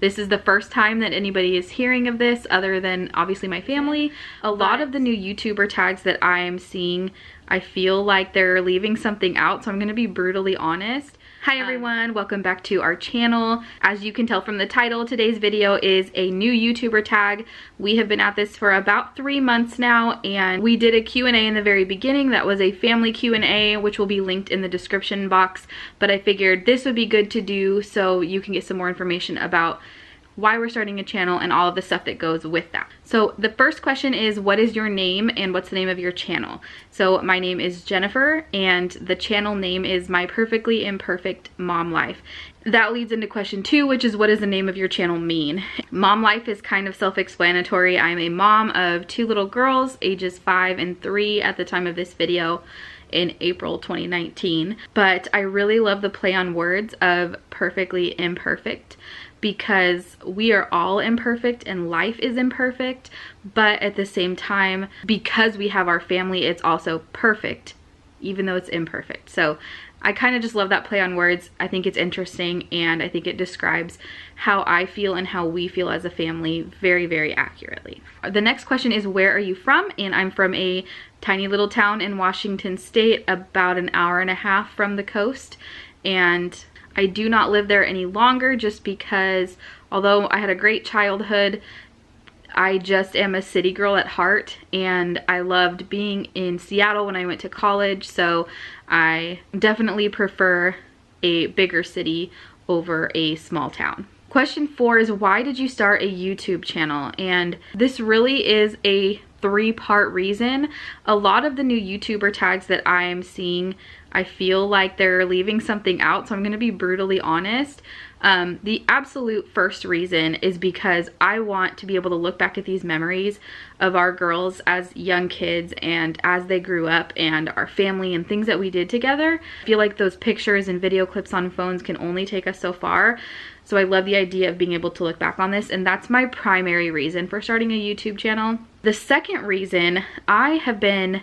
this is the first time that anybody is hearing of this other than obviously my family. A lot of the new YouTuber tags that I am seeing, I feel like they're leaving something out, so I'm gonna be brutally honest. Hi everyone, welcome back to our channel. As you can tell from the title, today's video is a new YouTuber tag. We have been at this for about 3 months now, and we did a Q&A in the very beginning. That was a family Q&A, which will be linked in the description box, but I figured this would be good to do so you can get some more information about why we're starting a channel and all of the stuff that goes with that. So the first question is, what is your name and what's the name of your channel? So my name is Jennifer and the channel name is My Perfectly Imperfect Mom Life. That leads into question 2, which is, what does the name of your channel mean? Mom life is kind of self-explanatory. I'm a mom of 2 little girls, ages 5 and 3 at the time of this video in April 2019. But I really love the play on words of perfectly imperfect, because we are all imperfect and life is imperfect, but at the same time, because we have our family, it's also perfect, even though it's imperfect. So I kind of just love that play on words. I think it's interesting, and I think it describes how I feel and how we feel as a family very, very accurately. The next question is, where are you from? And I'm from a tiny little town in Washington State, about an hour and a half from the coast. And I do not live there any longer just because, although I had a great childhood, I just am a city girl at heart, and I loved being in Seattle when I went to college, so I definitely prefer a bigger city over a small town. Question 4 is, why did you start a YouTube channel? And this really is a 3-part reason. A lot of the new YouTuber tags that I am seeing, I feel like they're leaving something out, so I'm gonna be brutally honest. The absolute first reason is because I want to be able to look back at these memories of our girls as young kids and as they grew up, and our family and things that we did together. I feel like those pictures and video clips on phones can only take us so far. So I love the idea of being able to look back on this, and that's my primary reason for starting a YouTube channel. The second reason, I have been,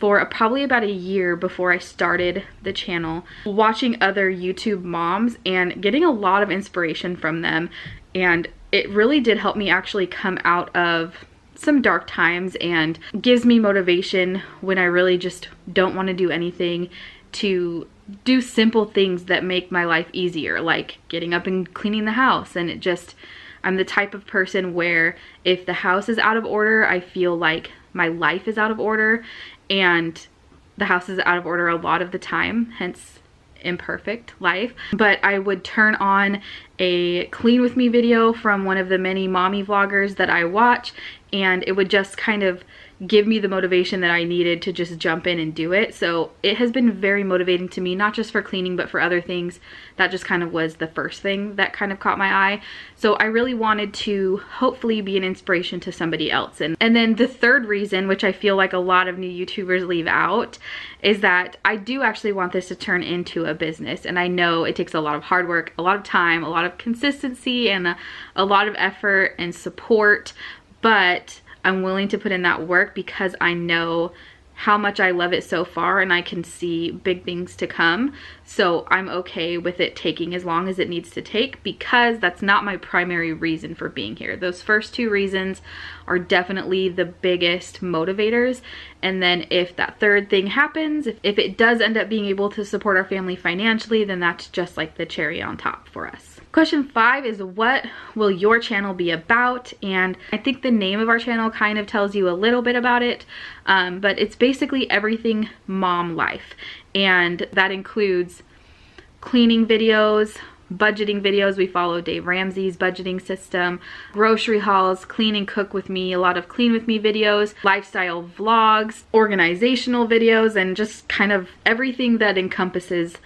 for probably about a year before I started the channel, watching other YouTube moms and getting a lot of inspiration from them, and it really did help me actually come out of some dark times and gives me motivation when I really just don't want to do anything, to do simple things that make my life easier, like getting up and cleaning the house. And it just, I'm the type of person where if the house is out of order, I feel like my life is out of order, and the house is out of order a lot of the time, hence imperfect life. But I would turn on a clean with me video from one of the many mommy vloggers that I watch, and it would just kind of give me the motivation that I needed to just jump in and do it. So it has been very motivating to me, not just for cleaning, but for other things. That just kind of was the first thing that kind of caught my eye. So I really wanted to hopefully be an inspiration to somebody else. And then the third reason, which I feel like a lot of new YouTubers leave out, is that I do actually want this to turn into a business. And I know it takes a lot of hard work, a lot of time, a lot of consistency, and a lot of effort and support, but I'm willing to put in that work because I know how much I love it so far, and I can see big things to come. So I'm okay with it taking as long as it needs to take, because that's not my primary reason for being here. Those first 2 reasons are definitely the biggest motivators. And then if that third thing happens, if it does end up being able to support our family financially, then that's just like the cherry on top for us. Question 5 is, what will your channel be about? And I think the name of our channel kind of tells you a little bit about it, but it's basically everything mom life. And that includes cleaning videos, budgeting videos. We follow Dave Ramsey's budgeting system, grocery hauls, clean and cook with me, a lot of clean with me videos, lifestyle vlogs, organizational videos, and just kind of everything that encompasses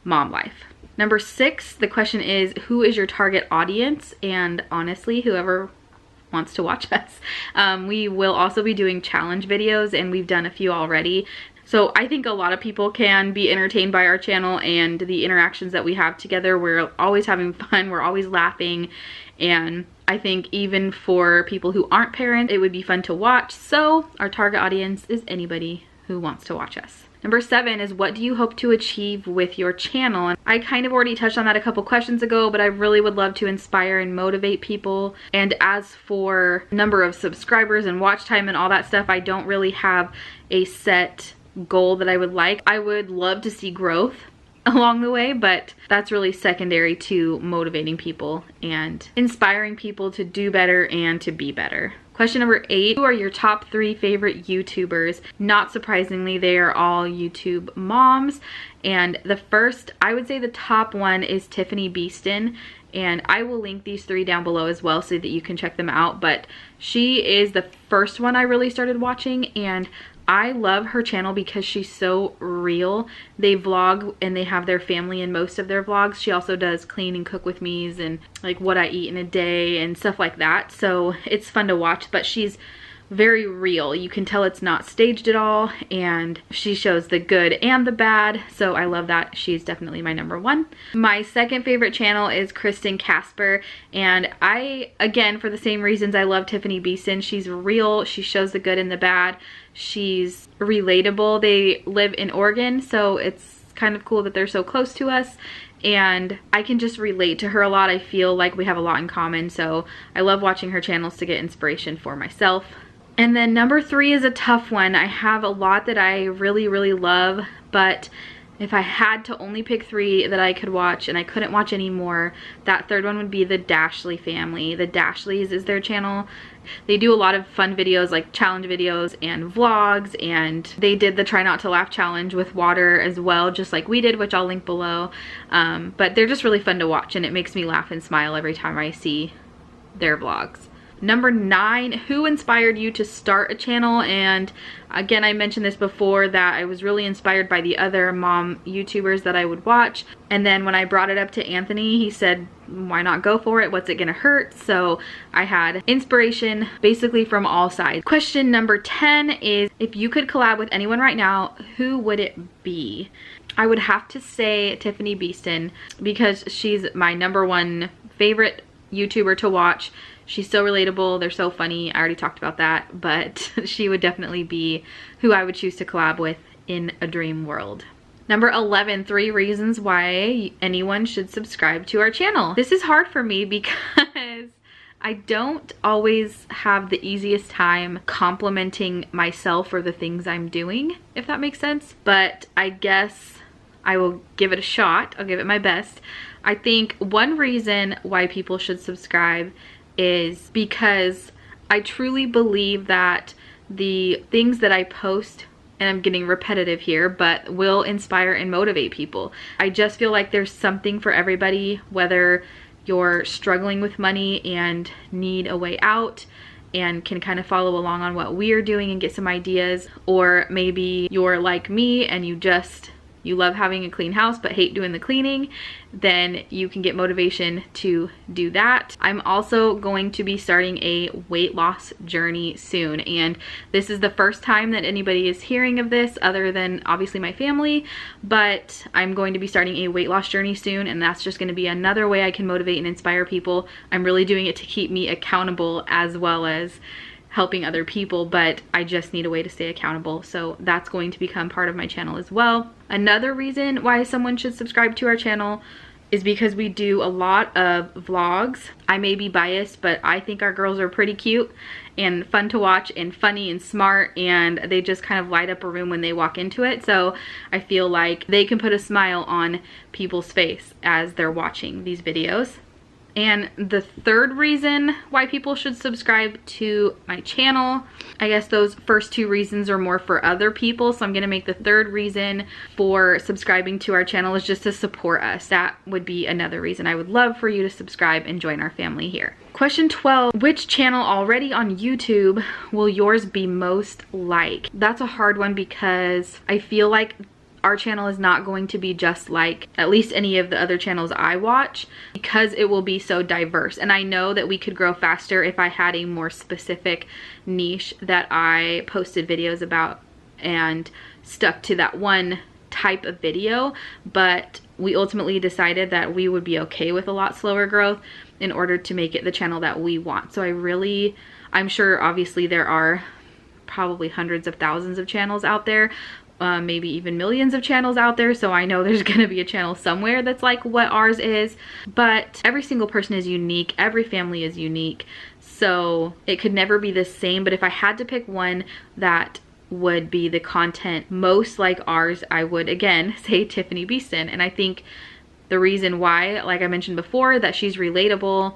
mom life. Number 6, the question is, who is your target audience? And honestly, whoever wants to watch us. We will also be doing challenge videos, and we've done a few already. So I think a lot of people can be entertained by our channel and the interactions that we have together. We're always having fun, we're always laughing, and I think even for people who aren't parents, it would be fun to watch. So our target audience is anybody who wants to watch us. Number 7 is, what do you hope to achieve with your channel? And I kind of already touched on that a couple questions ago, but I really would love to inspire and motivate people. And as for number of subscribers and watch time and all that stuff, I don't really have a set goal that I would like. I would love to see growth along the way, but that's really secondary to motivating people and inspiring people to do better and to be better. Question number 8, who are your top 3 favorite YouTubers? Not surprisingly, they are all YouTube moms. And the first, I would say the top one is Tiffani Beason. And I will link these 3 down below as well so that you can check them out. But she is the first one I really started watching, and I love her channel because she's so real. They vlog and they have their family in most of their vlogs. She also does clean and cook with me's and like what I eat in a day and stuff like that. So it's fun to watch, but she's very real. You can tell it's not staged at all, and she shows the good and the bad. So I love that. She's definitely my number 1. My second favorite channel is Kristen Kasper, and I, again, for the same reasons I love Tiffani Beason. She's real. She shows the good and the bad. She's relatable. They live in Oregon, so it's kind of cool that they're so close to us, and I can just relate to her a lot. I feel like we have a lot in common, so I love watching her channels to get inspiration for myself. And then number 3 is a tough one. I have a lot that I really, really love, but if I had to only pick 3 that I could watch and I couldn't watch any more, that third one would be the Dashley family. The Dashleys is their channel. They do a lot of fun videos, like challenge videos and vlogs, and they did the Try Not to Laugh challenge with water as well, just like we did, which I'll link below. But they're just really fun to watch, and it makes me laugh and smile every time I see their vlogs. Number 9, who inspired you to start a channel? And again, I mentioned this before, that I was really inspired by the other mom YouTubers that I would watch. And then when I brought it up to Anthony, he said, why not go for it? What's it gonna hurt? So I had inspiration basically from all sides. Question number 10 is, if you could collab with anyone right now, who would it be? I would have to say Tiffani Beason, because she's my number 1 favorite YouTuber to watch. She's so relatable. They're so funny. I already talked about that, but she would definitely be who I would choose to collab with in a dream world. Number 11, 3 reasons why anyone should subscribe to our channel. This is hard for me because I don't always have the easiest time complimenting myself for the things I'm doing, if that makes sense. But I guess I will give it a shot. I'll give it my best. I think one reason why people should subscribe is because I truly believe that the things that I post, and I'm getting repetitive here, but will inspire and motivate people. I just feel like there's something for everybody, whether you're struggling with money and need a way out and can kind of follow along on what we're doing and get some ideas, or maybe you're like me and you love having a clean house but hate doing the cleaning, then you can get motivation to do that. I'm also going to be starting a weight loss journey soon, and this is the first time that anybody is hearing of this other than obviously my family, but I'm going to be starting a weight loss journey soon, and that's just going to be another way I can motivate and inspire people. I'm really doing it to keep me accountable as well as helping other people, but I just need a way to stay accountable, so that's going to become part of my channel as well. Another reason why someone should subscribe to our channel is because we do a lot of vlogs. I may be biased, but I think our girls are pretty cute and fun to watch and funny and smart, and they just kind of light up a room when they walk into it. So I feel like they can put a smile on people's face as they're watching these videos. And the third reason why people should subscribe to my channel, I guess those first 2 reasons are more for other people, so I'm gonna make the third reason for subscribing to our channel is just to support us. That would be another reason I would love for you to subscribe and join our family here. Question 12, which channel already on YouTube will yours be most like? That's a hard one because I feel like our channel is not going to be just like at least any of the other channels I watch, because it will be so diverse. And I know that we could grow faster if I had a more specific niche that I posted videos about and stuck to that one type of video, but we ultimately decided that we would be okay with a lot slower growth in order to make it the channel that we want. So I'm sure obviously there are probably hundreds of thousands of channels out there, maybe even millions of channels out there, so I know there's gonna be a channel somewhere that's like what ours is, but every single person is unique, every family is unique, so it could never be the same. But if I had to pick one that would be the content most like ours, I would again say Tiffani Beason. And I think the reason why, like I mentioned before, that she's relatable.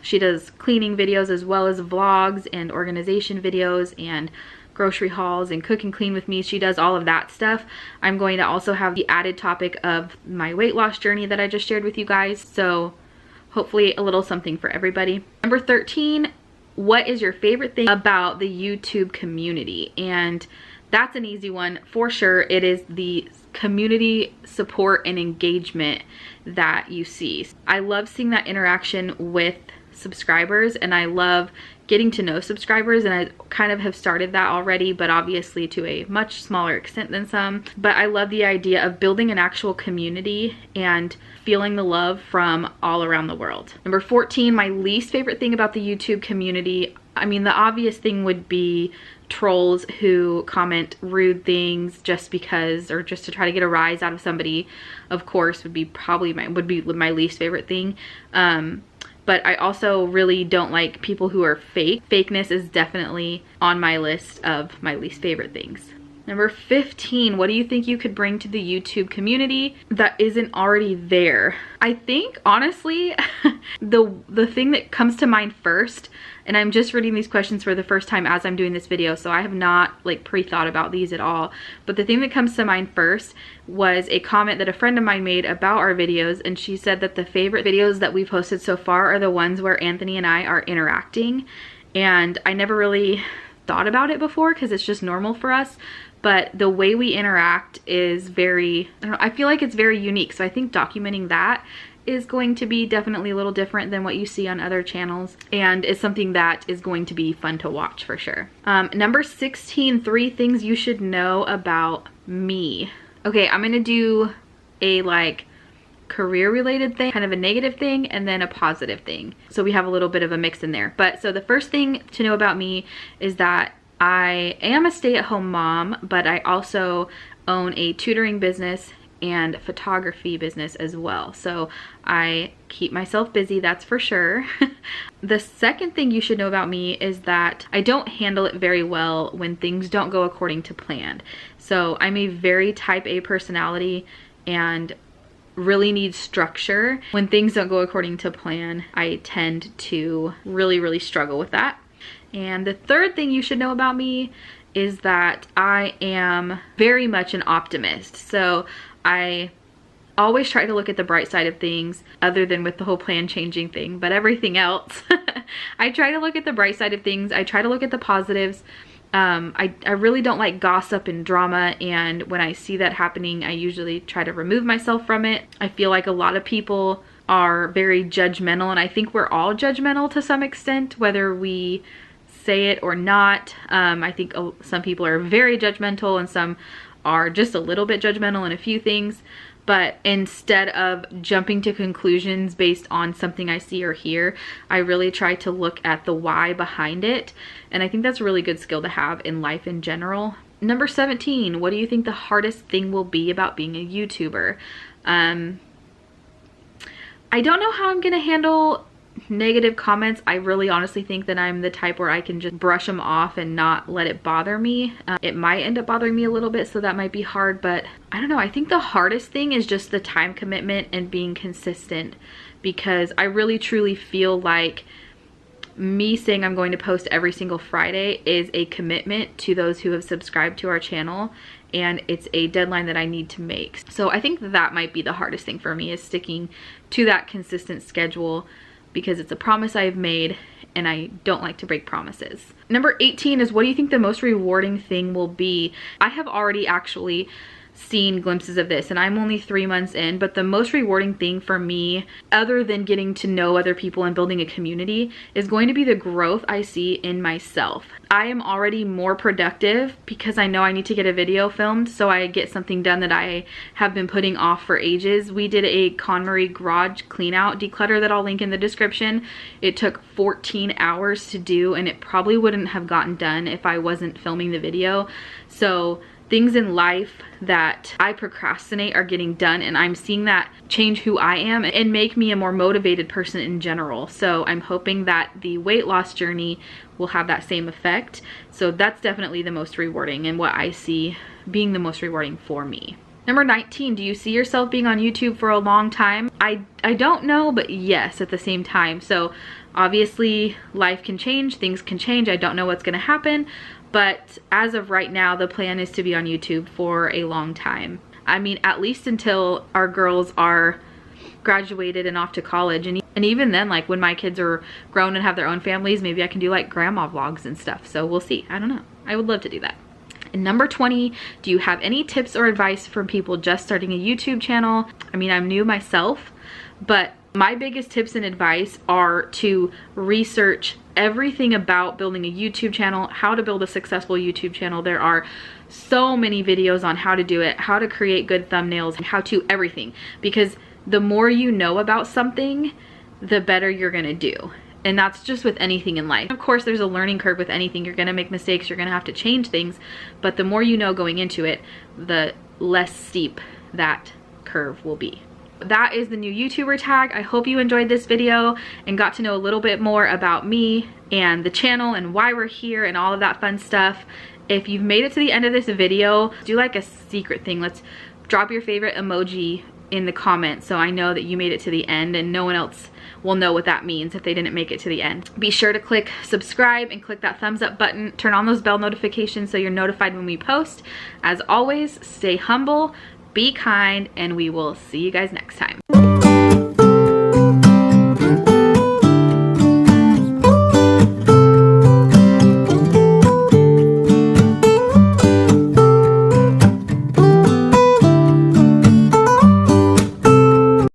She does cleaning videos as well as vlogs and organization videos and grocery hauls and cook and clean with me. She does all of that stuff. I'm going to also have the added topic of my weight loss journey that I just shared with you guys. So hopefully a little something for everybody. Number 13, what is your favorite thing about the YouTube community? And that's an easy one for sure. It is the community support and engagement that you see. I love seeing that interaction with subscribers, and I love getting to know subscribers, and I kind of have started that already, but obviously to a much smaller extent than some. But I love the idea of building an actual community and feeling the love from all around the world. Number 14, my least favorite thing about the YouTube community, I mean, the obvious thing would be trolls who comment rude things just because, or just to try to get a rise out of somebody, of course, would be my least favorite thing. But I also really don't like people who are fake. Fakeness is definitely on my list of my least favorite things. Number 15, what do you think you could bring to the YouTube community that isn't already there? I think, honestly, the thing that comes to mind first, and I'm just reading these questions for the first time as I'm doing this video, so I have not like pre-thought about these at all, but the thing that comes to mind first was a comment that a friend of mine made about our videos, and she said that the favorite videos that we posted so far are the ones where Anthony and I are interacting. And I never really thought about it before because it's just normal for us, but the way we interact is very, I don't know, I feel like it's very unique. So I think documenting that is going to be definitely a little different than what you see on other channels, and is something that is going to be fun to watch for sure. Number 16, 3 things you should know about me. Okay, I'm gonna do a like career related thing, kind of a negative thing, and then a positive thing. So we have a little bit of a mix in there. But so the first thing to know about me is that I am a stay-at-home mom, but I also own a tutoring business and photography business as well. So I keep myself busy, that's for sure. The second thing you should know about me is that I don't handle it very well when things don't go according to plan. So I'm a very type A personality and really need structure. When things don't go according to plan, I tend to really struggle with that. And the third thing you should know about me is that I am very much an optimist. So I always try to look at the bright side of things, other than with the whole plan changing thing, but everything else. I try to look at the bright side of things. I try to look at the positives. I really don't like gossip and drama, and when I see that happening, I usually try to remove myself from it. I feel like a lot of people are very judgmental, and I think we're all judgmental to some extent, whether we say it or not. I think some people are very judgmental and some are just a little bit judgmental in a few things. But instead of jumping to conclusions based on something I see or hear, I really try to look at the why behind it. And I think that's a really good skill to have in life in general. Number 17, what do you think the hardest thing will be about being a YouTuber? I don't know how I'm gonna handle negative comments. I really honestly think that I'm the type where I can just brush them off and not let it bother me. It might end up bothering me a little bit, so that might be hard, but I don't know. I think the hardest thing is just the time commitment and being consistent, because I really truly feel like me saying I'm going to post every single Friday is a commitment to those who have subscribed to our channel, and it's a deadline that I need to make. So I think that might be the hardest thing for me, is sticking to that consistent schedule, because it's a promise I've made and I don't like to break promises. Number 18 is, what do you think the most rewarding thing will be? I have already actually seen glimpses of this, and I'm only 3 months in, but the most rewarding thing for me, other than getting to know other people and building a community, is going to be the growth I see in myself. I am already more productive because I know I need to get a video filmed, so I get something done that I have been putting off for ages. We did a Konmari garage clean out declutter that I'll link in the description. It took 14 hours to do, and it probably wouldn't have gotten done if I wasn't filming the video. So things in life that I procrastinate are getting done, and I'm seeing that change who I am and make me a more motivated person in general. So I'm hoping that the weight loss journey will have that same effect. So that's definitely the most rewarding and what I see being the most rewarding for me. Number 19, do you see yourself being on YouTube for a long time? I don't know, but yes, at the same time. So obviously life can change, things can change. I don't know what's gonna happen, but as of right now, the plan is to be on YouTube for a long time. I mean, at least until our girls are graduated and off to college. And even then, like when my kids are grown and have their own families, maybe I can do like grandma vlogs and stuff. So we'll see. I don't know. I would love to do that. And number 20, do you have any tips or advice from people just starting a YouTube channel? I mean, I'm new myself, but my biggest tips and advice are to research everything about building a YouTube channel, how to build a successful YouTube channel. There are so many videos on how to do it, how to create good thumbnails, and how to everything. Because the more you know about something, the better you're gonna do. And that's just with anything in life. Of course, there's a learning curve with anything. You're gonna make mistakes, you're gonna have to change things, but the more you know going into it, the less steep that curve will be. That is the new YouTuber tag. I hope you enjoyed this video and got to know a little bit more about me and the channel and why we're here and all of that fun stuff. If you've made it to the end of this video, do like a secret thing. Let's drop your favorite emoji in the comments so I know that you made it to the end, and no one else will know what that means if they didn't make it to the end. Be sure to click subscribe and click that thumbs up button. Turn on those bell notifications so you're notified when we post. As always, stay humble, be kind, and we will see you guys next time.